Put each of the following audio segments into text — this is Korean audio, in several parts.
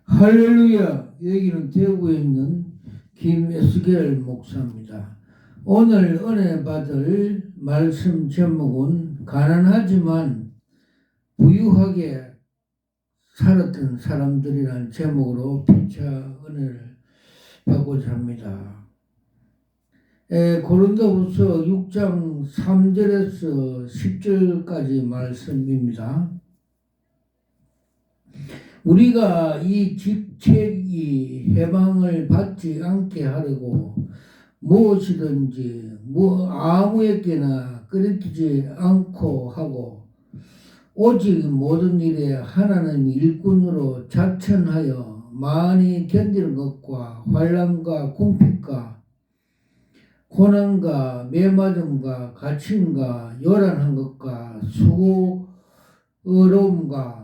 할렐루야. 여기는 대구에 있는 김에스겔 목사입니다. 오늘 은혜 받을 말씀 제목은 가난하지만 부유하게 살았던 사람들이라는 제목으로 피차 은혜를 받고자 합니다. 고린도후서 6장 3절에서 10절까지 말씀입니다. 우리가 이 직책이 해방을 받지 않게 하려고 무엇이든지 아무에게나 끓이지 않고 하고 오직 모든 일에 하나님 일꾼으로 자천하여 많이 견디는 것과 환난과 궁핍과 고난과 매맞음과 갇힘과 요란한 것과 수고로움과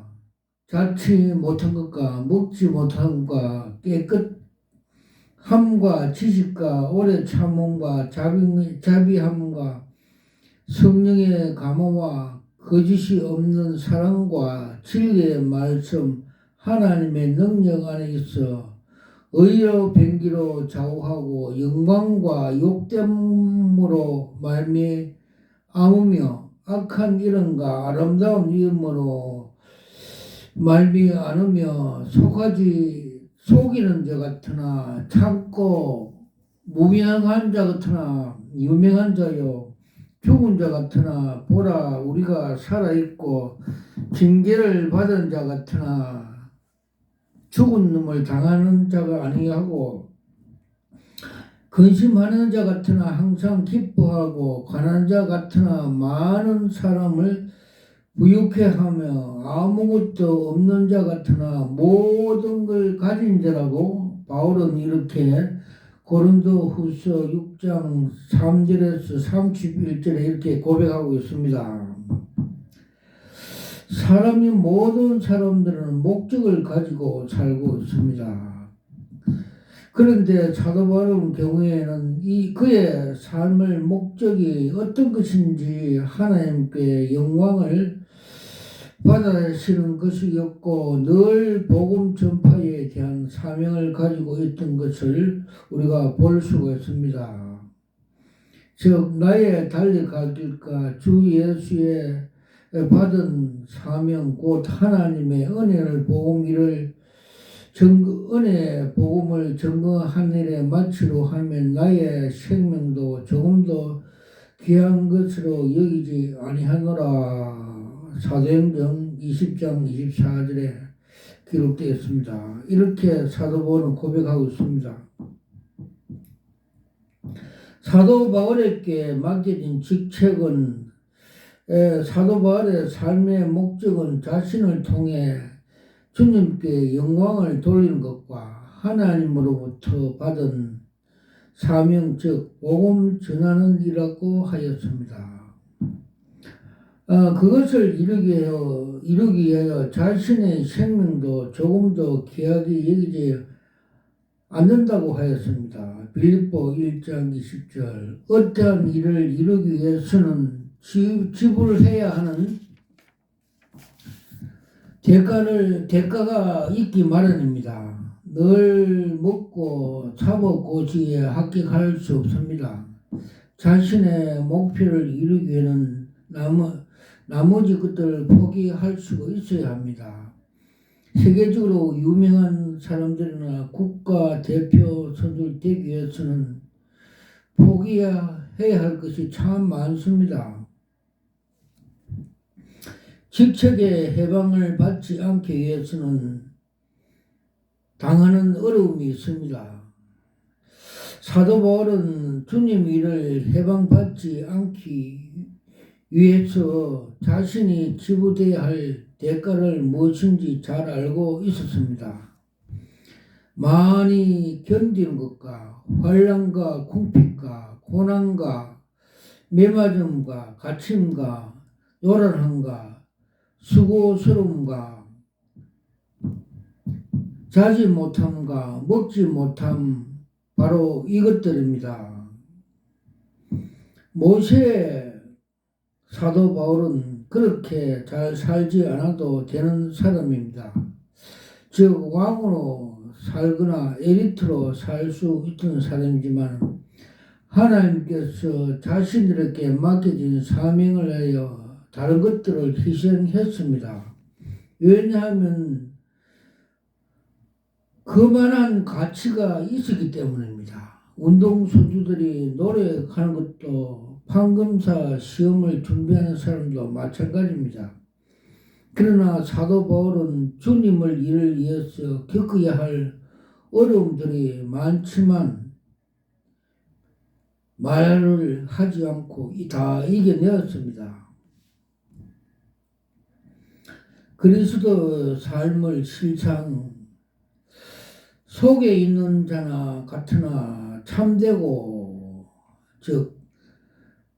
자치 못한 것과 먹지 못한 것과 깨끗함과 지식과 오래 참음과 자비함과 성령의 감화와 거짓이 없는 사랑과 진리의 말씀 하나님의 능력 안에 있어 의로 변기로 좌우하고 영광과 욕됨으로 말미암으며 악한 이름과 아름다운 이름으로 말미암으며 속이는 자 같으나 참고 무명한 자 같으나 유명한 자요 죽은 자 같으나 보라 우리가 살아있고 징계를 받은 자 같으나 죽은 놈을 당하는 자가 아니하고 근심하는 자 같으나 항상 기뻐하고 가난한 자 같으나 많은 사람을 부유케 하며 아무것도 없는 자 같으나 모든 걸 가진 자라고 바울은 이렇게 고린도후서 6장 3절에서 31절에 이렇게 고백하고 있습니다. 모든 사람들은 목적을 가지고 살고 있습니다. 그런데 사도 바울의 경우에는 그의 삶의 목적이 어떤 것인지 하나님께 영광을 받아시는 것이었고 늘 복음 전파에 대한 사명을 가지고 있던 것을 우리가 볼 수가 있습니다. 즉 나의 달려갈 길과 주 예수의 받은 사명 곧 하나님의 은혜를 은혜 복음을 증거한 일에 마치로 하면 나의 생명도 조금 더 귀한 것으로 여기지 아니하노라. 사도행전 20장 24절에 기록되어 있습니다. 이렇게 사도 바울은 고백하고 있습니다. 사도 바울에게 맡겨진 직책은 사도 바울의 삶의 목적은 자신을 통해 주님께 영광을 돌리는 것과 하나님으로부터 받은 사명 즉 복음 전하는 일이라고 하였습니다. 그것을 이루기 위하여 자신의 생명도 조금도 귀하게 여기지 않는다고 하였습니다. 빌립보 1장 20절 어떠한 일을 이루기 위해서는 지불해야 하는 대가가 있기 마련입니다. 늘 먹고 사법고시에 합격할 수 없습니다. 자신의 목표를 이루기 위해는 나머지 것들을 포기할 수가 있어야 합니다. 세계적으로 유명한 사람들이나 국가 대표 선수를 되기 위해서는 포기해야 할 것이 참 많습니다. 직책의 해방을 받지 않기 위해서는 당하는 어려움이 있습니다. 사도 바울은 주님 일을 해방받지 않기 위해서 자신이 지불해야 할 대가를 무엇인지 잘 알고 있었습니다. 많이 견디는 것과 환난과 궁핍과 고난과 매맞음과 갇힘과 요란함과 수고스러움과 자지 못함과 먹지 못함 바로 이것들입니다. 사도 바울은 그렇게 잘 살지 않아도 되는 사람입니다. 즉 왕으로 살거나 엘리트로 살 수 있던 사람이지만 하나님께서 자신들에게 맡겨진 사명을 위하여 다른 것들을 희생했습니다. 왜냐하면 그만한 가치가 있었기 때문입니다. 운동선수들이 노력하는 것도 판검사 시험을 준비하는 사람도 마찬가지입니다. 그러나 사도 바울은 주님을 일을 위해서 겪어야 할 어려움들이 많지만 말을 하지 않고 다 이겨내었습니다. 그리스도 삶을 실상 속에 있는 자나 같으나 참되고 즉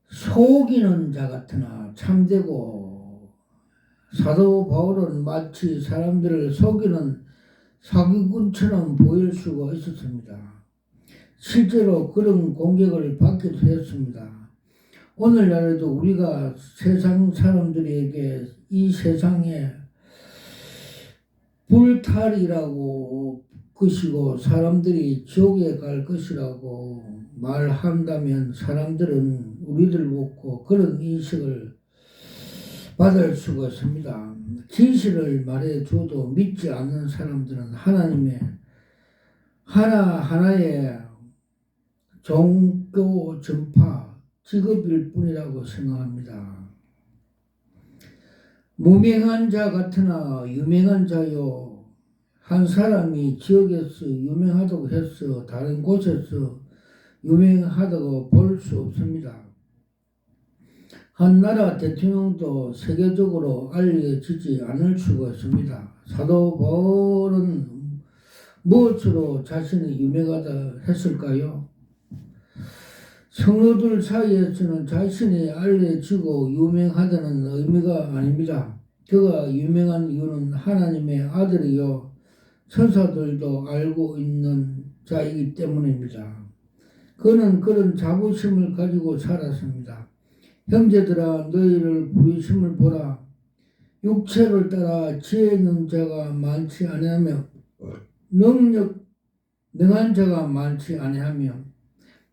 속이는 자 같으나 참되고 사도 바울은 마치 사람들을 속이는 사기꾼처럼 보일 수가 있었습니다. 실제로 그런 공격을 받기도 했습니다. 오늘날에도 우리가 세상 사람들에게 이 세상에 불탈이라고 것이고 사람들이 지옥에 갈 것이라고 말한다면 사람들은 우리들 보고 그런 인식을 받을 수가 있습니다. 진실을 말해줘도 믿지 않는 사람들은 하나님의 하나하나의 종교 전파 직업일 뿐이라고 생각합니다. 무명한 자 같으나 유명한 자요. 한 사람이 지역에서 유명하다고 해서 다른 곳에서 유명하다고 볼 수 없습니다. 한 나라 대통령도 세계적으로 알려지지 않을 수가 있습니다. 사도 바울은 무엇으로 자신이 유명하다 했을까요? 성도들 사이에서는 자신이 알려지고 유명하다는 의미가 아닙니다. 그가 유명한 이유는 하나님의 아들이요 천사들도 알고 있는 자이기 때문입니다. 그는 그런 자부심을 가지고 살았습니다. 형제들아 너희를 부르심을 보라. 육체를 따라 지혜 있는 자가 많지 아니하며 능한 자가 많지 아니하며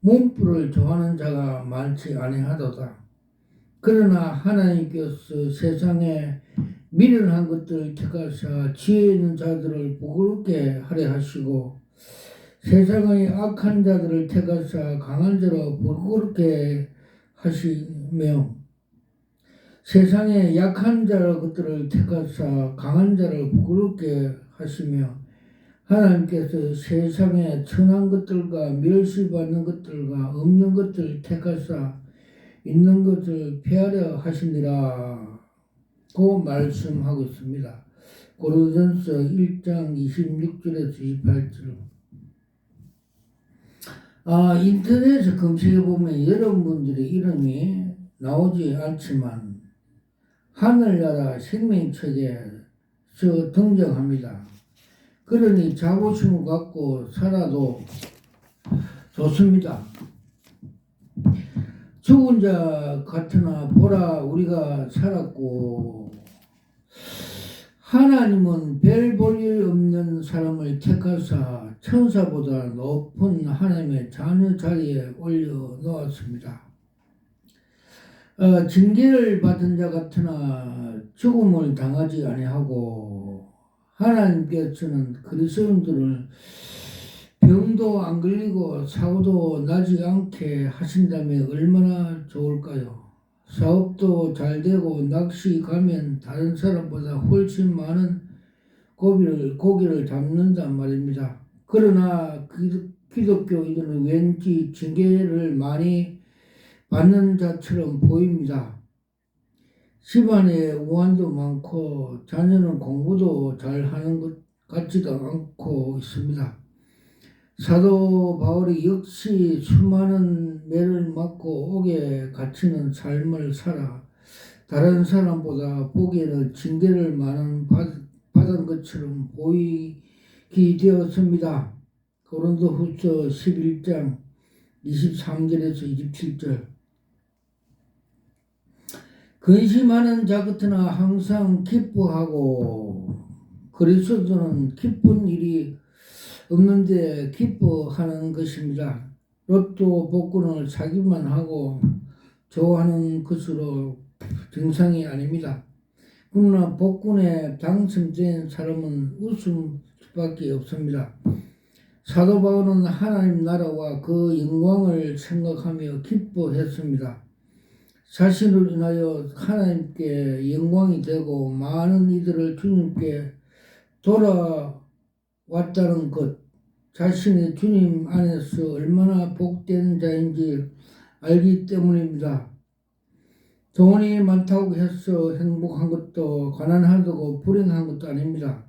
몸부를 좋아하는 자가 많지 아니하도다. 그러나 하나님께서 세상에 미련한 것들을 택하사 지혜 있는 자들을 부끄럽게 하려 하시고 세상의 악한 자들을 택하사 강한 자로 부끄럽게 하시며 세상의 약한 자들을 택하사 강한 자를 부끄럽게 하시며 하나님께서 세상에 천한 것들과 멸시받는 것들과 없는 것들을 택하사 있는 것을 폐하려 하시니라 고 말씀하고 있습니다. 고린도전서 1장 26절에서 28절. 인터넷에 검색해 보면 여러분들의 이름이 나오지 않지만 하늘나라 생명책에서 등장합니다. 그러니 자부심을 갖고 살아도 좋습니다. 죽은 자 같으나 보라 우리가 살았고 하나님은 별 볼 일 없는 사람을 택하사 천사보다 높은 하나님의 자녀 자리에 올려놓았습니다. 징계를 받은 자 같으나 죽음을 당하지 아니하고 하나님께서는 그리스도인들을 병도 안 걸리고 사고도 나지 않게 하신다면 얼마나 좋을까요? 사업도 잘 되고 낚시 가면 다른 사람보다 훨씬 많은 고기를 잡는단 말입니다. 그러나 기독교인들은 왠지 징계를 많이 받는 자처럼 보입니다. 집안에 우환도 많고 자녀는 공부도 잘하는 것 같지도 않고 있습니다. 사도 바울이 역시 수많은 매를 맞고 옥에 갇히는 삶을 살아 다른 사람보다 보기에는 징계를 많은 받은 것처럼 보이게 되었습니다. 고린도후서 11장 23절에서 27절. 근심하는 자 같으나 항상 기뻐하고 그리스도는 기쁜 일이 없는데 기뻐하는 것입니다. 로또 복권을 사기만 하고 좋아하는 것으로 정상이 아닙니다. 그러나 복권에 당첨된 사람은 웃을 수밖에 없습니다. 사도 바울은 하나님 나라와 그 영광을 생각하며 기뻐했습니다. 자신을 인하여 하나님께 영광이 되고 많은 이들을 주님께 돌아왔다는 것, 자신이 주님 안에서 얼마나 복된 자인지 알기 때문입니다. 돈이 많다고 해서 행복한 것도 가난하다고 불행한 것도 아닙니다.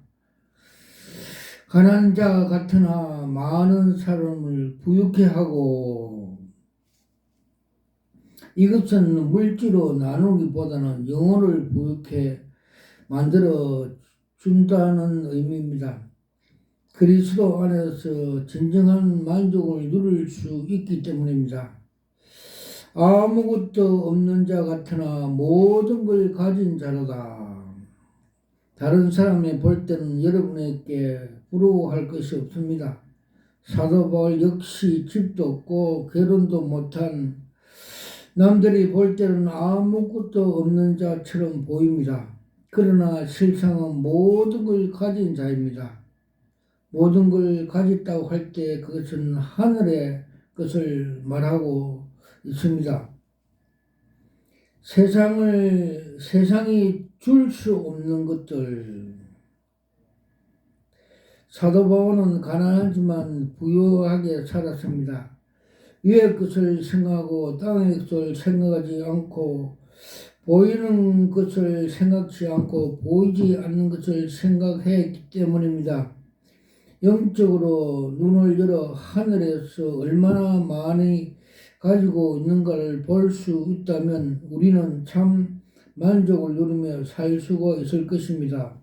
가난한 자 같으나 많은 사람을 부유케 하고, 이것은 물질로 나누기보다는 영혼을 부유케 만들어 준다는 의미입니다. 그리스도 안에서 진정한 만족을 누릴 수 있기 때문입니다. 아무것도 없는 자 같으나 모든 걸 가진 자로다. 다른 사람이 볼 때는 여러분에게 부러워할 것이 없습니다. 사도 바울 역시 집도 없고 결혼도 못한, 남들이 볼 때는 아무것도 없는 자처럼 보입니다. 그러나 실상은 모든 걸 가진 자입니다. 모든 걸 가졌다고 할 때 그것은 하늘의 것을 말하고 있습니다. 세상이 줄 수 없는 것들. 사도 바울은 가난하지만 부유하게 살았습니다. 위의 것을 생각하고 땅의 것을 생각하지 않고, 보이는 것을 생각지 않고 보이지 않는 것을 생각했기 때문입니다. 영적으로 눈을 열어 하늘에서 얼마나 많이 가지고 있는가를 볼 수 있다면 우리는 참 만족을 누리며 살 수가 있을 것입니다.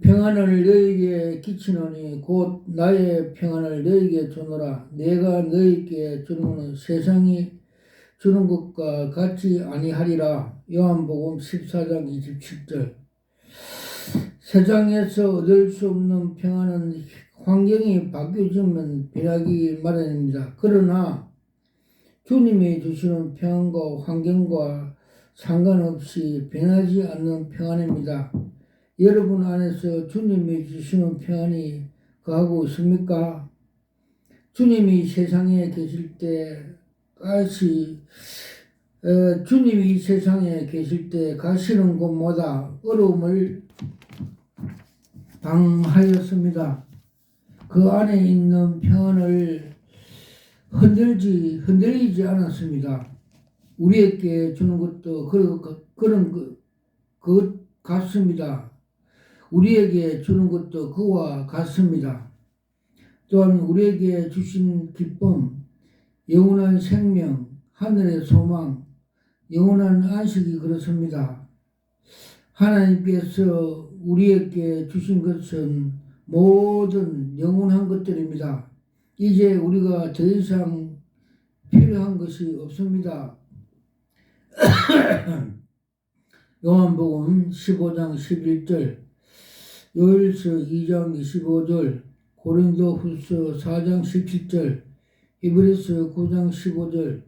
평안을 너에게 끼치노니 곧 나의 평안을 너에게 주노라. 내가 너에게 주는 것은 세상이 주는 것과 같지 아니하리라. 요한복음 14장 27절. 세상에서 얻을 수 없는 평안은 환경이 바뀌어지면 변하기 마련입니다. 그러나 주님이 주시는 평안과 환경과 상관없이 변하지 않는 평안입니다. 여러분 안에서 주님이 주시는 평안이 거하고 있습니까? 주님이 세상에 계실 때 가시는 곳마다 어려움을 당하였습니다. 그 안에 있는 평안을 흔들리지 않았습니다. 우리에게 주는 것도 그런 것 같습니다. 우리에게 주는 것도 그와 같습니다. 또한 우리에게 주신 기쁨, 영원한 생명, 하늘의 소망, 영원한 안식이 그렇습니다. 하나님께서 우리에게 주신 것은 모든 영원한 것들입니다. 이제 우리가 더 이상 필요한 것이 없습니다. 요한복음 15장 11절, 요엘서 2장 25절, 고린도후서 4장 17절, 히브리서 9장 15절,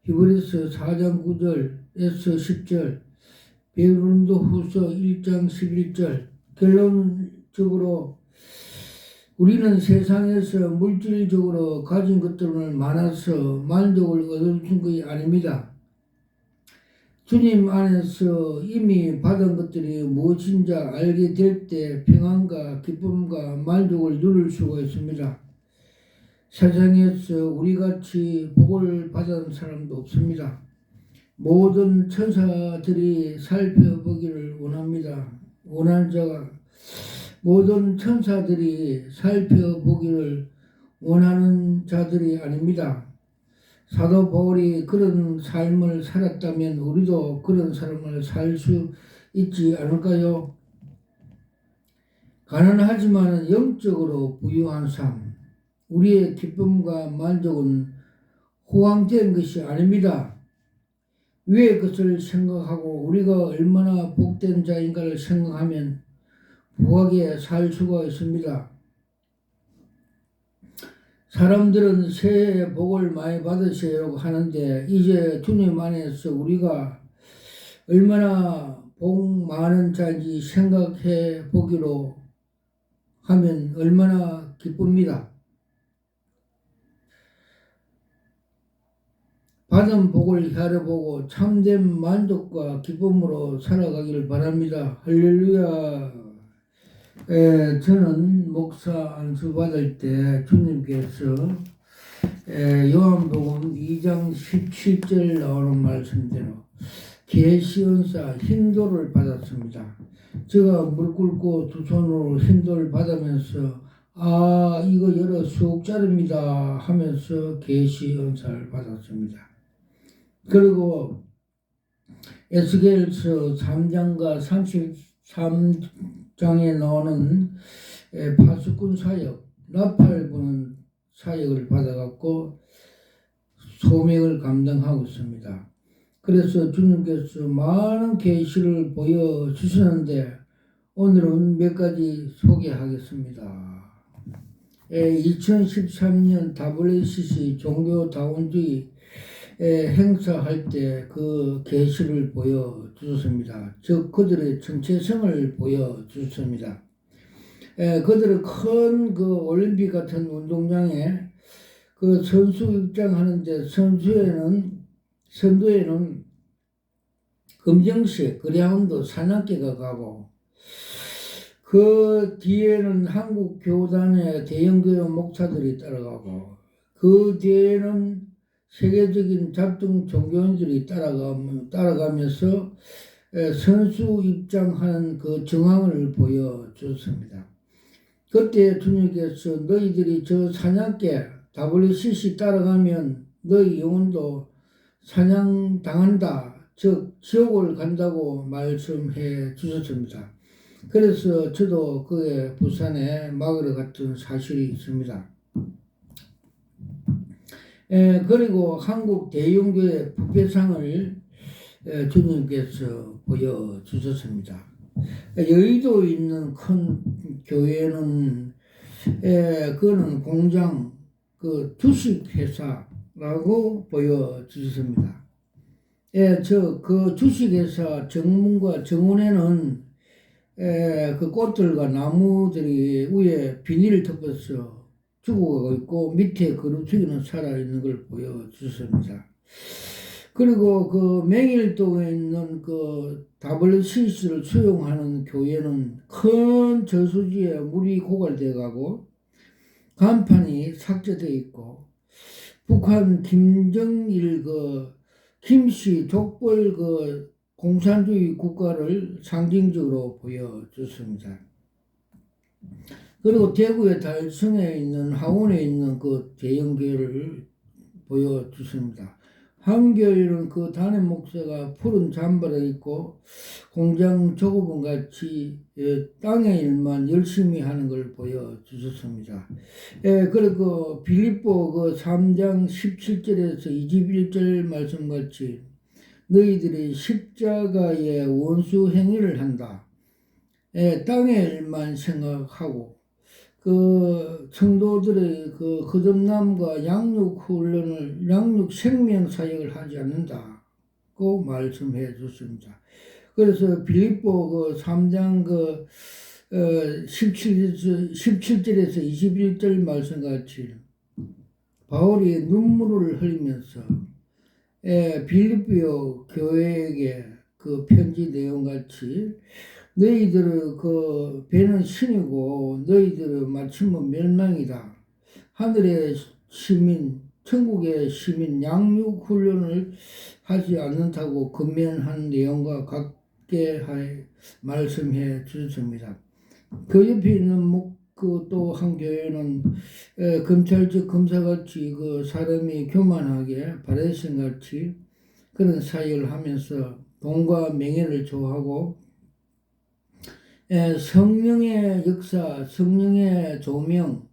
히브리서 4장 9절에서 10절, 베드로후서 1장 11절. 결론적으로 우리는 세상에서 물질적으로 가진 것들을 많아서 만족을 얻을 것이 아닙니다. 주님 안에서 이미 받은 것들이 무엇인지 알게 될 때 평안과 기쁨과 만족을 누릴 수가 있습니다. 세상에서 우리같이 복을 받은 사람도 없습니다. 모든 천사들이 살펴보기를 원합니다. 모든 천사들이 살펴보기를 원하는 자들이 아닙니다. 사도 바울이 그런 삶을 살았다면 우리도 그런 삶을 살 수 있지 않을까요? 가난하지만 영적으로 부유한 삶. 우리의 기쁨과 만족은 호황된 것이 아닙니다. 위의 것을 생각하고 우리가 얼마나 복된 자인가를 생각하면 부하게 살 수가 있습니다. 사람들은 새해 복을 많이 받으세요 하는데 이제 주님 안에서 우리가 얼마나 복 많은 자인지 생각해 보기로 하면 얼마나 기쁩니다. 받은 복을 헤아려보고 참된 만족과 기쁨으로 살아가기를 바랍니다. 할렐루야. 저는 목사 안수 받을 때 주님께서 요한복음 2장 17절 나오는 말씀대로 계시은사 hin도를 받았습니다. 제가 물 끓고 두 손으로 hin도를 받으면서 이거 여러 수억짜리입니다 하면서 계시은사를 받았습니다. 그리고 에스겔서 3장과 33장에 나오는 파수꾼 사역, 나팔 부는 사역을 받아갖고 소명을 감당하고 있습니다. 그래서 주님께서 많은 계시를 보여주시는데 오늘은 몇 가지 소개하겠습니다. 2013년 WCC 종교다원주의 행사할 때 그 계시를 보여주셨습니다. 즉 그들의 정체성을 보여주셨습니다. 그들은 큰 그 올림픽 같은 운동장에 그 선수 입장하는데 선두에는 검정색 그라운드 사냥개가 가고 그 뒤에는 한국 교단의 대형교회 목사들이 따라가고 그 뒤에는 세계적인 잡등 종교인들이 따라가면서 선수 입장하는 그 정황을 보여줬습니다. 그때 주님께서 너희들이 저 사냥개 WCC 따라가면 너희 영혼도 사냥당한다. 즉 지옥을 간다고 말씀해 주셨습니다. 그래서 저도 그에 부산에 막으러 갔던 사실이 있습니다. 그리고 한국 대형교회 부패상을 주님께서 보여주셨습니다. 여의도에 있는 큰 교회는 그거는 공장 그 주식회사라고 보여주셨습니다. 그 주식회사 정문과 정원에는 그 꽃들과 나무들이 위에 비닐을 덮어서 죽어가고 있고 밑에 그루터기는 살아있는 걸 보여주셨습니다. 그리고 그 맹일동에 있는 그 WCC를 수용하는 교회는 큰 저수지에 물이 고갈돼 가고 간판이 삭제되어 있고 북한 김정일 그 김씨 족벌 그 공산주의 국가를 상징적으로 보여줬습니다. 그리고 대구의 달성에 있는 하원에 있는 그 대형교회를 보여주십니다. 한 교회는 그 담임 목사가 푸른 잠바를 입고 공장 조급원 같이 땅의 일만 열심히 하는 걸 보여주셨습니다. 그리고 빌립보 그 3장 17절에서 21절 말씀같이 너희들이 십자가의 원수 행위를 한다. 땅의 일만 생각하고 그 성도들의 그 거듭남과 양육 생명 사역을 하지 않는다고 말씀해 줬습니다. 그래서 빌립보 그 3장 17절에서 21절 말씀같이 바울이 눈물을 흘리면서 빌립보 교회에게 그 편지 내용같이 너희들의 그 배는 신이고 너희들의 마침은 멸망이다. 하늘의 시민, 천국의 시민 양육 훈련을 하지 않는다고 건면한 내용과 같게 말씀해 주셨습니다. 그 옆에 있는 그 또 한 교회는 검찰직 검사같이 그 사람이 교만하게 바리새인같이 그런 사역을 하면서 돈과 명예를 좋아하고 성령의 역사, 성령의 조명,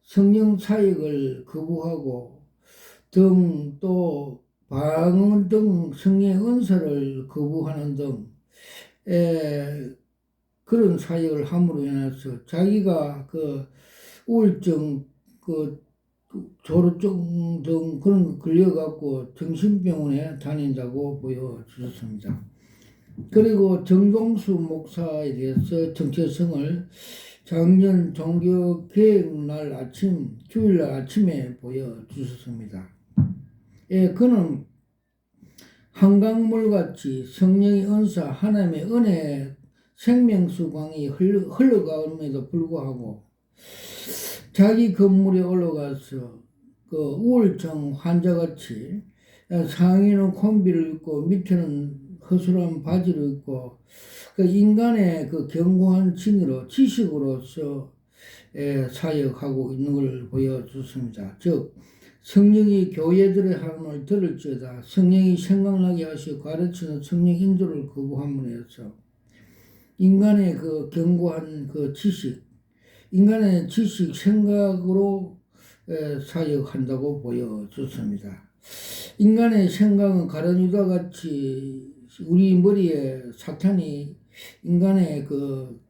성령 사역을 거부하고 또 방언 등 성령의 은사를 거부하는 등 그런 사역을 함으로 인해서 자기가 그 우울증, 그 조루증 등 그런 거 걸려갖고 정신병원에 다닌다고 보여주셨습니다. 그리고 정동수 목사에 대해서 정체성을 작년 종교개혁날 아침, 주일날 아침에 보여주셨습니다. 예, 그는 한강물같이 성령의 은사, 하나님의 은혜, 생명수광이 흘러가음에도 불구하고 자기 건물에 올라가서 그 우울증 환자같이 상의는 콤비를 입고 밑에는 허술한 바지를 입고 그 인간의 그 견고한 칭의로 지식으로서 사역하고 있는 걸 보여줬습니다. 즉 성령이 교회들의 하음을 들을지어다 성령이 생각나게 하시고 가르치는 성령 인도를 거부함으로 해서 인간의 그 견고한 그 지식, 인간의 지식 생각으로 사역한다고 보여줬습니다. 인간의 생각은 가룟 유다 같이 우리 머리에 사탄이 인간의 그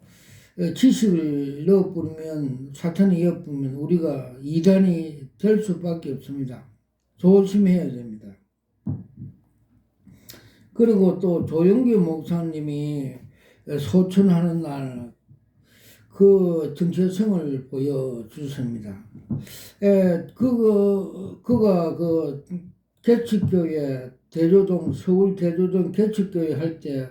지식을 넣어버리면 사탄이 엿보면 우리가 이단이 될 수밖에 없습니다. 조심해야 됩니다. 그리고 또 조영규 목사님이 소천하는 날 그 정체성을 보여주셨습니다. 그가 그 개척교회 대조동, 서울 대조동 개척교회 할 때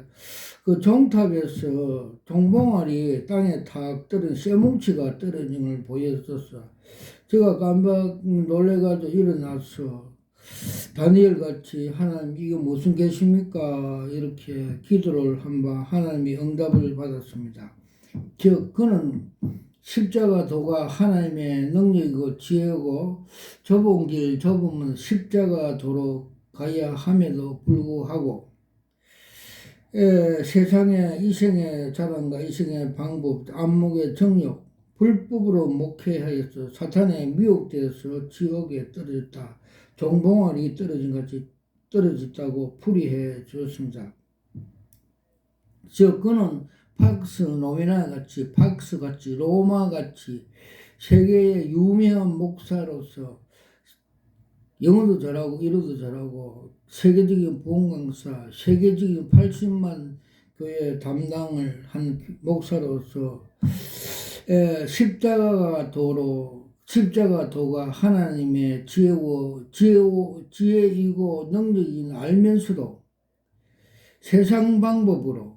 그 종탑에서 종봉알이 땅에 탁 떨어진 쇠뭉치가 떨어진 걸 보여줬어. 제가 깜빡 놀래가지고 일어나서 다니엘 같이 하나님 이게 무슨 계십니까? 이렇게 기도를 한번 하나님이 응답을 받았습니다. 즉 그는 십자가 도가 하나님의 능력이고 지혜고 좁은 길 좁으면 십자가 도로 가야 함에도 불구하고 세상의 이생의 자랑과 이생의 방법, 안목의 정욕, 불법으로 목회하여서 사탄에 미혹되어서 지옥에 떨어졌다. 종봉알이 떨어진 같이 떨어졌다고 풀이해 주었습니다. 즉 그는 박스 노미나 같이 박스 같이 로마 같이 세계의 유명한 목사로서 영어도 잘하고 일어도 잘하고 세계적인 보험강사, 세계적인 80만 교회 담당을 한 목사로서 십자가 도가 하나님의 지혜이고 능력인 알면서도 세상 방법으로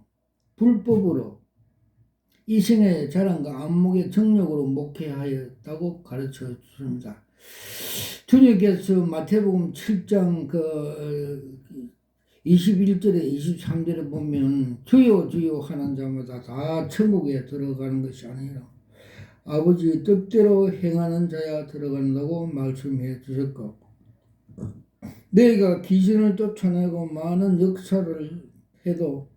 불법으로 이생의 자랑과 안목의 정력으로 목회하였다고 가르쳐 줍니다. 주님께서 마태복음 7장 21절에 23절에 보면 주여 주여 하는 자마다 다 천국에 들어가는 것이 아니라 아버지 뜻대로 행하는 자야 들어간다고 말씀해 주셨고 너희가 귀신을 쫓아내고 많은 역사를 해도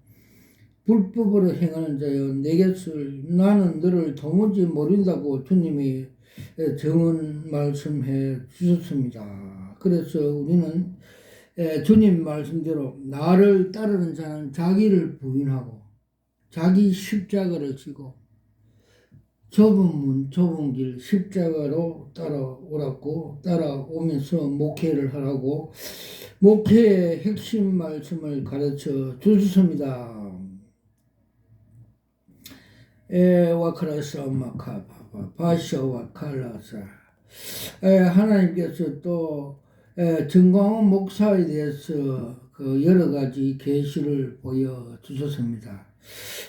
불법으로 행하는 자여 내게서 나는 너를 도무지 모른다고 주님이 정은 말씀해 주셨습니다. 그래서 우리는 주님 말씀대로 나를 따르는 자는 자기를 부인하고 자기 십자가를 지고 좁은 문 좁은 길 십자가로 따라오면서 목회를 하라고 목회의 핵심 말씀을 가르쳐 주셨습니다. 와카라사 마카바바 바샤 와칼라사 하나님께서 또 정광훈 목사에 대해서 그 여러 가지 계시를 보여주셨습니다.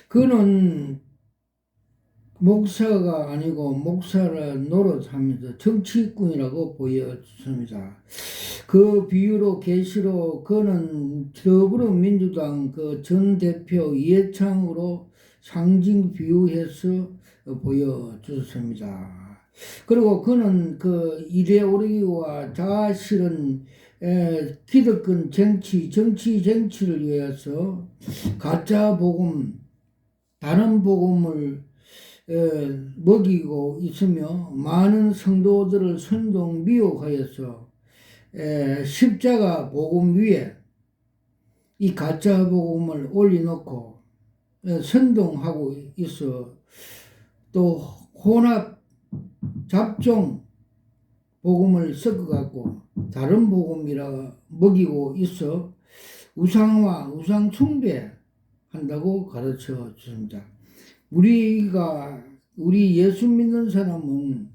그는 목사가 아니고 목사를 노릇하면서 정치꾼이라고 보여주습니다. 그 비유로 계시로 그는 더불어민주당 그 전 대표 이해창으로 상징 비유해서 보여주습니다. 그리고 그는 그 이데올로기와 자아실은 기득권 정치를 위해서 가짜 복음, 다른 복음을 먹이고 있으며 많은 성도들을 선동 미혹하여서 십자가 복음 위에 이 가짜 복음을 올려놓고 선동하고 있어. 또 혼합 잡종 복음을 섞어갖고 다른 복음이라 먹이고 있어 우상화, 우상 숭배 한다고 가르쳐 주십니다. 우리 예수 믿는 사람은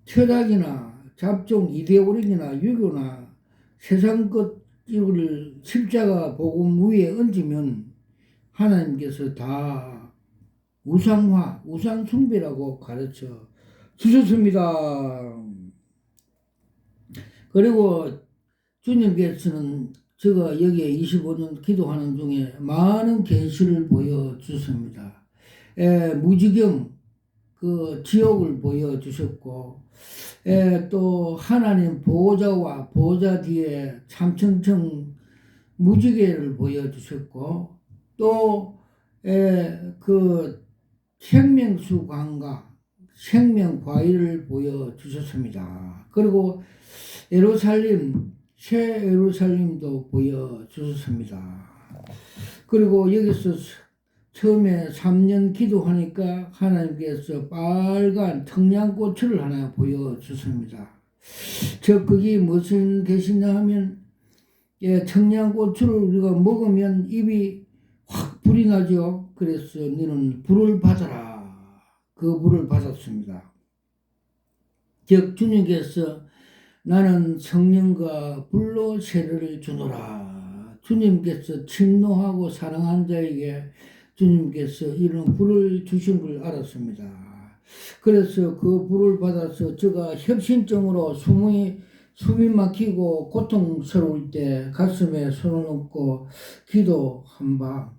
철학이나 잡종 이데올로기나 유교나 세상 것을 십자가 복음 위에 얹으면 하나님께서 다 우상화, 우상 숭배라고 가르쳐 주셨습니다. 그리고 주님께서는 제가 여기에 25년 기도하는 중에 많은 계시를 보여주셨습니다. 무지경 그 지옥을 보여주셨고, 또 하나님 보호자와 보호자 뒤에 참청청 무지개를 보여주셨고, 또 그 생명수 강과 생명 과일을 보여주셨습니다. 그리고 예루살렘, 새 예루살렘도 보여주셨습니다. 그리고 여기서 처음에 3년 기도하니까 하나님께서 빨간 청양고추를 하나 보여주셨습니다. 그게 무슨 계시냐 하면, 청양고추를 우리가 먹으면 입이 확 불이 나죠. 그래서 너는 불을 받아라. 그 불을 받았습니다. 즉 주님께서 나는 성령과 불로 세례를 주노라. 주님께서 친노하고 사랑한 자에게 주님께서 이런 불을 주신 걸 알았습니다. 그래서 그 불을 받아서 제가 협심증으로 숨이 막히고 고통스러울 때 가슴에 손을 얹고 기도한 바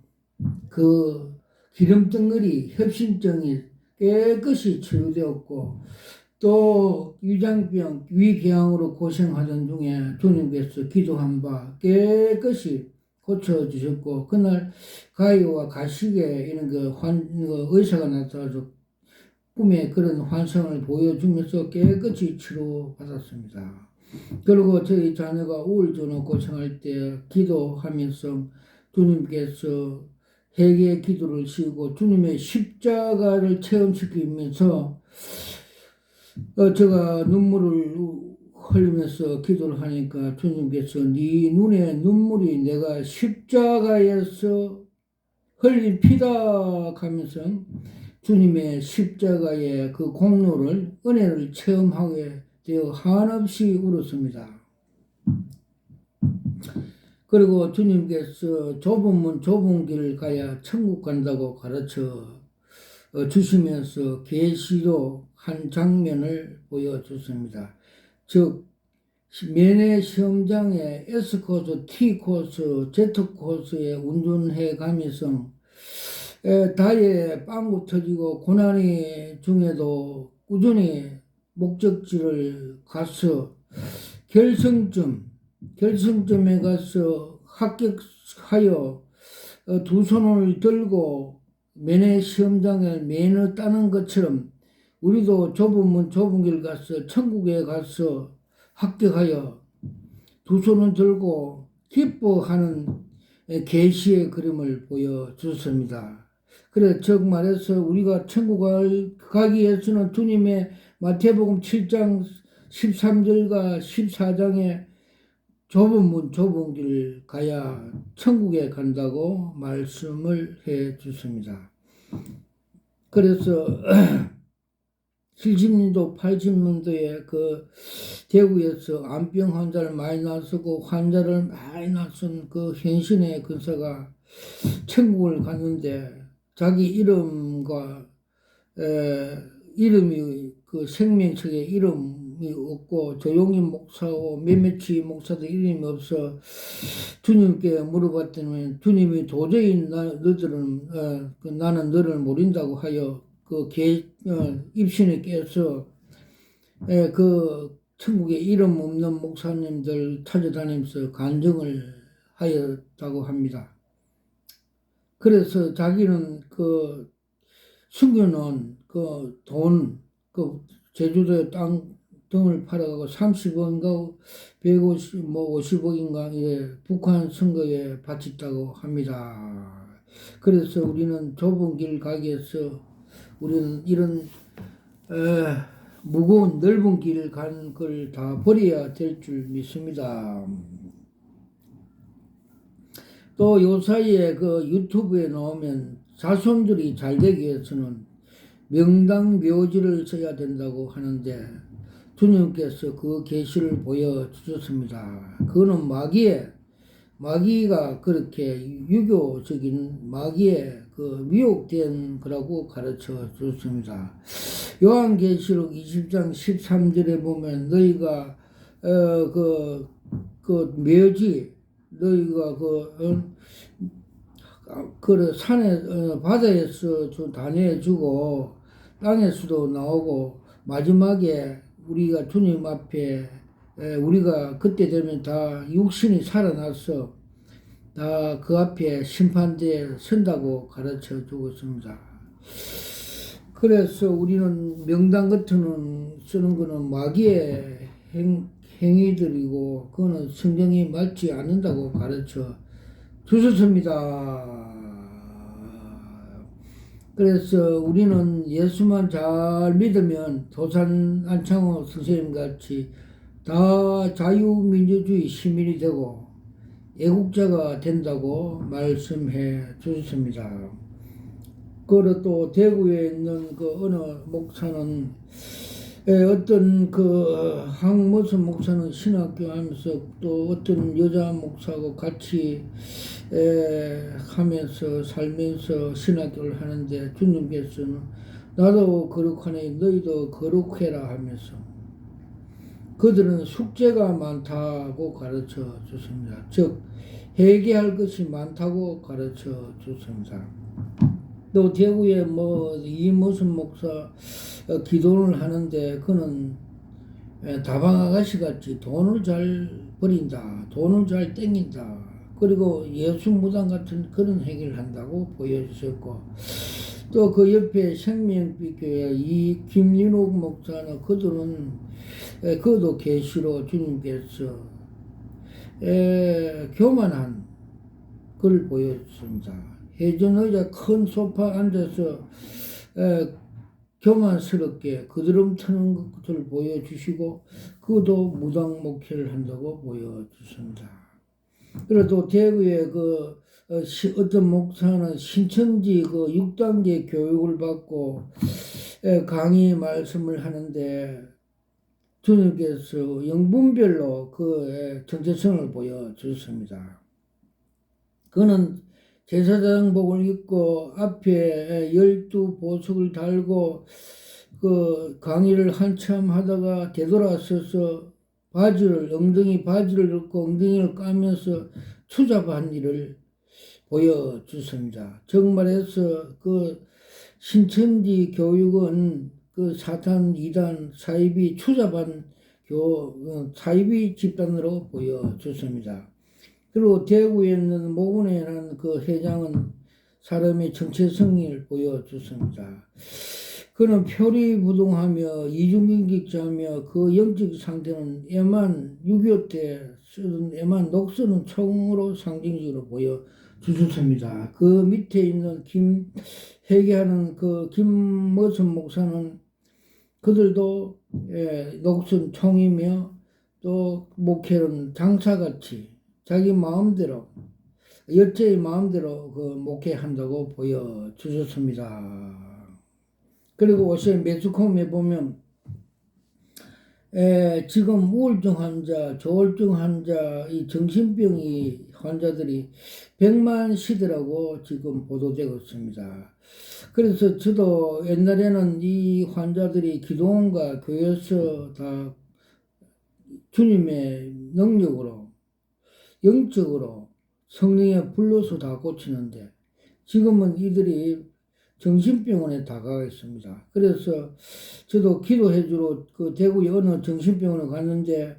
그 기름덩어리 협심증이 깨끗이 치유되었고, 또 위장병, 위궤양으로 고생하던 중에 주님께서 기도한 바 깨끗이 고쳐주셨고, 그날 가위와 가시게 이런 의사가 나타나서 꿈에 그런 환상을 보여주면서 깨끗이 치료받았습니다. 그리고 저희 자녀가 우울증으로 고생할 때 기도하면서 주님께서 회개 기도를 씌우고 주님의 십자가를 체험시키면서 제가 눈물을 흘리면서 기도를 하니까 주님께서 네 눈에 눈물이 내가 십자가에서 흘린 피다 하면서 주님의 십자가의 그 공로를, 은혜를 체험하게 되어 한없이 울었습니다. 그리고 주님께서 좁은 문 좁은 길을 가야 천국 간다고 가르쳐 주시면서 계시로 한 장면을 보여줬습니다. 즉 면회 시험장에 S코스, T코스, Z코스에 운전해 가면서 다리에 빵구 터지고 고난이 중에도 꾸준히 목적지를 가서 결승점에 가서 합격하여 두 손을 들고 면회 시험장에 면허 따는 것처럼 우리도 좁은 문 좁은 길 가서 천국에 가서 합격하여 두 손을 들고 기뻐하는 계시의 그림을 보여주셨습니다. 그래 즉 말해서 우리가 천국을 가기 위해서는 주님의 마태복음 7장 13절과 14장에 좁은 문 좁은 길 가야 천국에 간다고 말씀을 해 주십니다. 그래서 70년도 80년도에 그 대구에서 암병 환자를 많이 낳았고 환자를 많이 낳은 그 현신의 근사가 천국을 갔는데 자기 이름과 이름이 그 생명책에 이름이 없고 조용히 목사고 몇몇이 목사들 이름이 없어 주님께 물어봤더니 주님이 도저히 나는 너를 모른다고 하여 그 입신에 깨서 그 천국에 이름 없는 목사님들 찾아다니면서 간증을 하였다고 합니다. 그래서 자기는 그 숨겨놓은 그 돈, 그 제주도에 땅 등을 팔아가고 30억인가 150, 50억인가 북한 선거에 바쳤다고 합니다. 그래서 우리는 좁은 길 가기 위해서 우리는 이런 무거운 넓은 길 간 걸 다 버려야 될 줄 믿습니다. 또 요 사이에 그 유튜브에 나오면 자손들이 잘 되기 위해서는 명당 묘지를 써야 된다고 하는데 주님께서 그 계시를 보여주셨습니다. 그거는 마귀가 그렇게 유교적인 마귀에 그 미혹된 거라고 가르쳐 줬습니다. 요한계시록 20장 13절에 보면 너희가 그 묘지 너희가 그 산에 바다에서 다녀주고 땅에서도 나오고 마지막에 우리가 주님 앞에 우리가 그때 되면 다 육신이 살아나서 다 그 앞에 심판대에 선다고 가르쳐 주고 있습니다. 그래서 우리는 명당 같은 쓰는 거는 마귀의 행위들이고 그거는 성경이 맞지 않는다고 가르쳐 주셨습니다. 그래서 우리는 예수만 잘 믿으면 도산 안창호 선생님 같이 다 자유민주주의 시민이 되고 애국자가 된다고 말씀해 주셨습니다. 그리고 또 대구에 있는 그 어느 목사는 어떤 무슨 목사는 신학교 하면서 또 어떤 여자 목사하고 같이 하면서 살면서 신학교를 하는데 주님께서는 나도 거룩하니 너희도 거룩해라 하면서 그들은 숙제가 많다고 가르쳐 줬습니다. 즉 회개할 것이 많다고 가르쳐 줬습니다. 또 대구에 이 무슨 목사 기도를 하는데 그는 다방 아가씨 같이 돈을 잘 버린다, 돈을 잘 땡긴다. 그리고 예수 무당 같은 그런 행위를 한다고 보여주셨고 또 그 옆에 생명빛교회 이 김윤옥 목사는 그도 계시로 주님께서 교만한 걸 보여줬습니다. 회전의자 큰 소파 앉아서 교만스럽게 그드름 트는 것을 보여주시고 그도 무당 목회를 한다고 보여주십니다. 그래도 대구에 어떤 목사는 신천지 6단계 교육을 받고 강의 말씀을 하는데 주님께서 영분별로 그 정체성을 보여주셨습니다. 그는 제사장복을 입고 앞에 12보석을 달고 그 강의를 한참 하다가 되돌아서서 엉덩이 바지를 넣고 엉덩이를 까면서 추잡한 일을 보여주습니다. 정말해서 그 신천지 교육은 그 사탄 이단 사이비 추잡한 사이비 집단으로 보여줬습니다. 그리고 대구에 있는 모군이라는 그 회장은 사람의 정체성을 보여줬습니다. 그는 표리부동하며 이중인격자며 그 영적 상태는 6.25 때 쓰던 녹 쓰는 총으로 상징적으로 보여주셨습니다. 그 밑에 있는 회개하는 김머선 목사는 그들도 녹슨 총이며 또 목회는 장사같이 자기 마음대로 여태의 마음대로 목회한다고 보여주셨습니다. 그리고 요새 매스컴에 보면 지금 우울증 환자, 조울증 환자, 이 정신병이 환자들이 100만 시대라고 지금 보도되고 있습니다. 그래서 저도 옛날에는 이 환자들이 기도원과 교회에서 다 주님의 능력으로 영적으로 성령의 불로서 다 고치는데 지금은 이들이 정신병원에 다가가 있습니다. 그래서 저도 기도해주러 그 대구의 어느 정신병원에 갔는데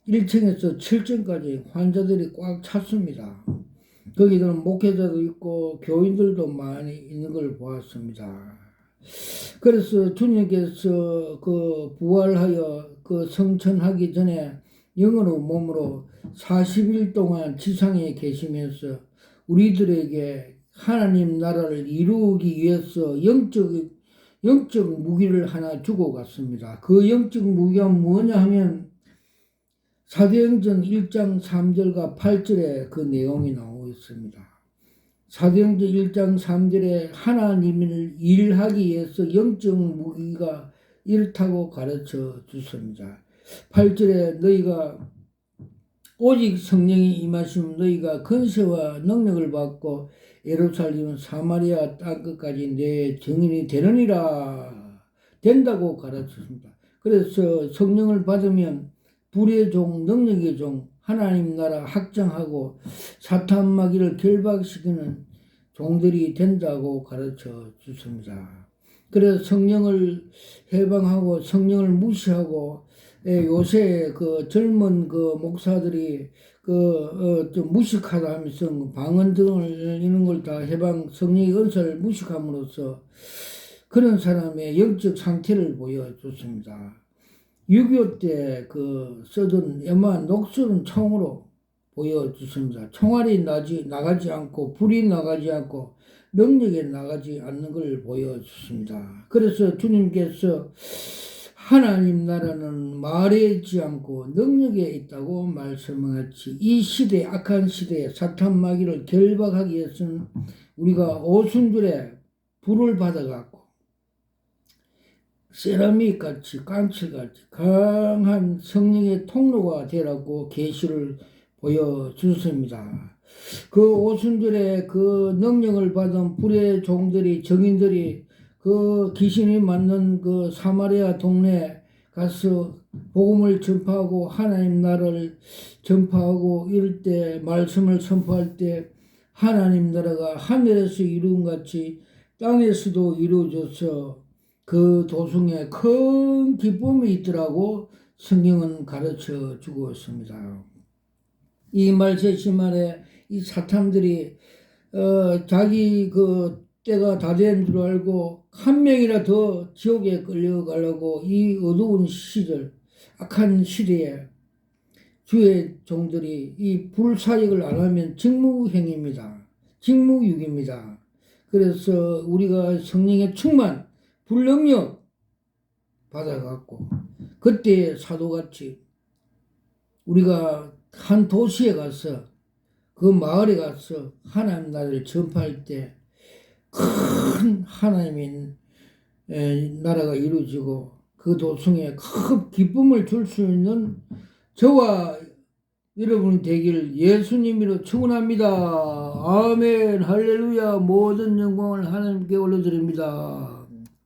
1층에서 7층까지 환자들이 꽉 찼습니다. 거기들은 목회자도 있고 교인들도 많이 있는 걸 보았습니다. 그래서 주님께서 부활하여 성천하기 전에 영으로 몸으로 40일 동안 지상에 계시면서 우리들에게 하나님 나라를 이루기 위해서 영적 무기를 하나 주고 갔습니다. 그 영적 무기가 뭐냐 하면 사도행전 1장 3절과 8절에 그 내용이 나오고 있습니다. 사도행전 1장 3절에 하나님을 일하기 위해서 영적 무기가 이렇다고 가르쳐 주십니다. 8절에 너희가 오직 성령이 임하시면 너희가 권세와 능력을 받고 예루살렘 사마리아 땅끝까지 내 증인이 되느니라 된다고 가르쳤습니다. 그래서 성령을 받으면 불의 종, 능력의 종, 하나님 나라 확장하고 사탄 마귀를 결박시키는 종들이 된다고 가르쳐 주십니다. 그래서 성령을 해방하고 성령을 무시하고 요새 그 젊은 그 목사들이 좀 무식하다 하면서 방언 등을 이런 걸 다 해방 성령의 은사를 무식함으로써 그런 사람의 영적 상태를 보여줬습니다. 6.25 때 그 쓰던 녹슬은 총으로 보여주십니다. 총알이 나가지 않고 불이 나가지 않고 능력이 나가지 않는 걸 보여주십니다. 그래서 주님께서 하나님 나라는 말에 있지 않고 능력에 있다고 말씀하셨지. 이 시대, 악한 시대에 사탄 마귀를 결박하기 위해서는 우리가 오순절에 불을 받아갖고 세라믹 같이 깡칠 같이 강한 성령의 통로가 되라고 계시를 보여주십니다. 그 오순절에 그 능력을 받은 불의 종들이 정인들이 그 귀신이 맞는 그 사마리아 동네에 가서 복음을 전파하고 하나님 나라를 전파하고 이럴 때 말씀을 선포할 때 하나님 나라가 하늘에서 이룬 같이 땅에서도 이루어져서 그 도중에 큰 기쁨이 있더라고 성경은 가르쳐 주고 있습니다. 이 말세시말에 이 사탄들이 자기 그 때가 다 된 줄 알고 한 명이라 더 지옥에 끌려가려고 이 어두운 시절 악한 시대에 주의 종들이 이 불사역을 안 하면 직무행위입니다. 직무유기입니다. 그래서 우리가 성령의 충만 불능력 받아갖고 그때 사도같이 우리가 한 도시에 가서 그 마을에 가서 하나님 나라를 전파할 때 큰 하나님의 나라가 이루어지고 그 도성에 큰 기쁨을 줄 수 있는 저와 여러분이 되기를 예수님으로 축원합니다. 아멘 할렐루야. 모든 영광을 하나님께 올려드립니다.